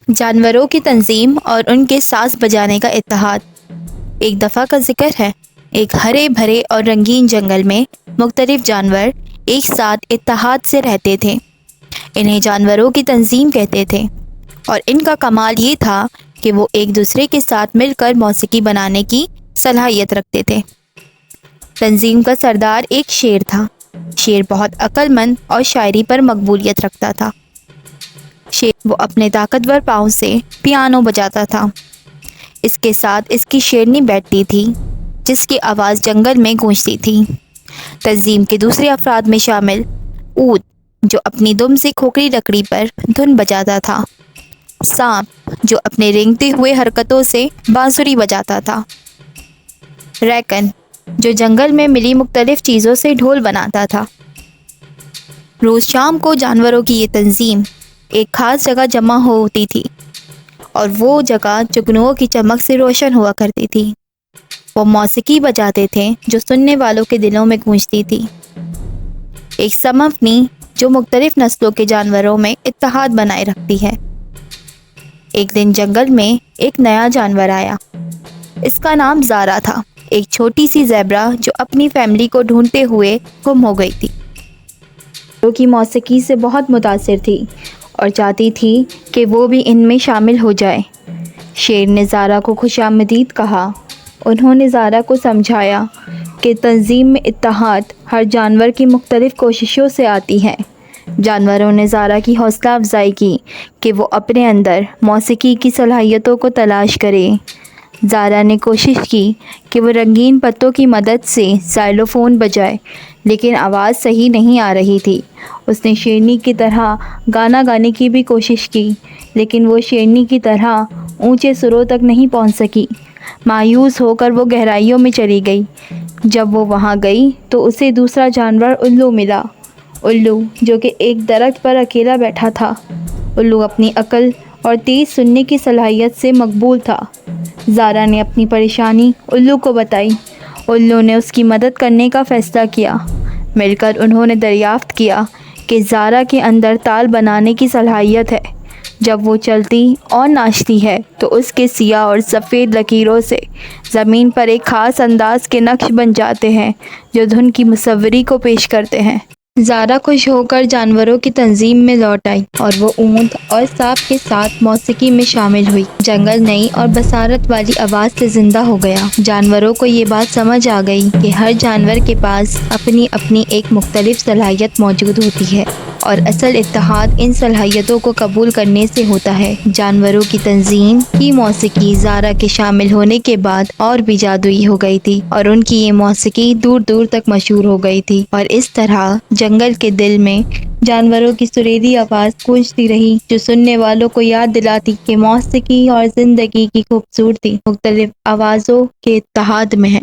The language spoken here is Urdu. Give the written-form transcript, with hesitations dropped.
جانوروں کی تنظیم اور ان کے ساز بجانے کا اتحاد۔ ایک دفعہ کا ذکر ہے، ایک ہرے بھرے اور رنگین جنگل میں مختلف جانور ایک ساتھ اتحاد سے رہتے تھے۔ انہیں جانوروں کی تنظیم کہتے تھے، اور ان کا کمال یہ تھا کہ وہ ایک دوسرے کے ساتھ مل کر موسیقی بنانے کی صلاحیت رکھتے تھے۔ تنظیم کا سردار ایک شیر تھا۔ شیر بہت عقل مند اور شاعری پر مقبولیت رکھتا تھا۔ وہ اپنے طاقتور پاؤں سے پیانو بجاتا تھا۔ اس کے ساتھ اس کی شیرنی بیٹھتی تھی، جس کی آواز جنگل میں گونجتی تھی۔ تنظیم کے دوسرے افراد میں شامل اونٹ، جو اپنی دم سے کھوکھری لکڑی پر دھن بجاتا تھا۔ سانپ، جو اپنے رینگتے ہوئے حرکتوں سے بانسری بجاتا تھا۔ ریکن، جو جنگل میں ملی مختلف چیزوں سے ڈھول بناتا تھا۔ روز شام کو جانوروں کی یہ تنظیم ایک خاص جگہ جمع ہوتی تھی، اور وہ جگہ جگنوں کی چمک سے روشن ہوا کرتی تھی۔ وہ موسیقی بجاتے تھے جو سننے والوں کے دلوں میں گونجتی تھی۔ ایک سمفنی جو مختلف نسلوں کے جانوروں میں اتحاد بنائے رکھتی ہے۔ ایک دن جنگل میں ایک نیا جانور آیا۔ اس کا نام زارا تھا، ایک چھوٹی سی زیبرا جو اپنی فیملی کو ڈھونڈتے ہوئے گم ہو گئی تھی۔ وہ کی موسیقی سے بہت متاثر تھی اور چاہتی تھی کہ وہ بھی ان میں شامل ہو جائے۔ شیر نے زارا کو خوش آمدید کہا۔ انہوں نے زارا کو سمجھایا کہ تنظیم میں اتحاد ہر جانور کی مختلف کوششوں سے آتی ہے۔ جانوروں نے زارا کی حوصلہ افزائی کی کہ وہ اپنے اندر موسیقی کی صلاحیتوں کو تلاش کرے۔ زارا نے کوشش کی کہ وہ رنگین پتوں کی مدد سے زائلوفون بجائے، لیکن آواز صحیح نہیں آ رہی تھی۔ اس نے شیرنی کی طرح گانا گانے کی بھی کوشش کی، لیکن وہ شیرنی کی طرح اونچے سروں تک نہیں پہنچ سکی۔ مایوس ہو کر وہ گہرائیوں میں چلی گئی۔ جب وہ وہاں گئی تو اسے دوسرا جانور الو ملا۔ الو، جو کہ ایک درخت پر اکیلا بیٹھا تھا۔ الو اپنی عقل اور تیز سننے کی صلاحیت سے مقبول تھا۔ زارا نے اپنی پریشانی الو کو بتائی۔ الو نے اس کی مدد کرنے کا فیصلہ کیا۔ مل کر انہوں نے دریافت کیا کہ زارا کے اندر تال بنانے کی صلاحیت ہے۔ جب وہ چلتی اور ناچتی ہے تو اس کے سیاہ اور سفید لکیروں سے زمین پر ایک خاص انداز کے نقش بن جاتے ہیں جو دھن کی مصوری کو پیش کرتے ہیں۔ زارا خوش ہو کر جانوروں کی تنظیم میں لوٹ آئی، اور وہ اونٹ اور سانپ کے ساتھ موسیقی میں شامل ہوئی۔ جنگل نئی اور بصارت والی آواز سے زندہ ہو گیا۔ جانوروں کو یہ بات سمجھ آ گئی کہ ہر جانور کے پاس اپنی اپنی ایک مختلف صلاحیت موجود ہوتی ہے، اور اصل اتحاد ان صلاحیتوں کو قبول کرنے سے ہوتا ہے۔ جانوروں کی تنظیم کی موسیقی زارا کے شامل ہونے کے بعد اور بھی جادوئی ہو گئی تھی، اور ان کی یہ موسیقی دور دور تک مشہور ہو گئی تھی، اور اس طرح جنگل کے دل میں جانوروں کی سریلی آواز گونجتی رہی، جو سننے والوں کو یاد دلاتی کہ موسیقی اور زندگی کی خوبصورتی مختلف آوازوں کے اتحاد میں ہے۔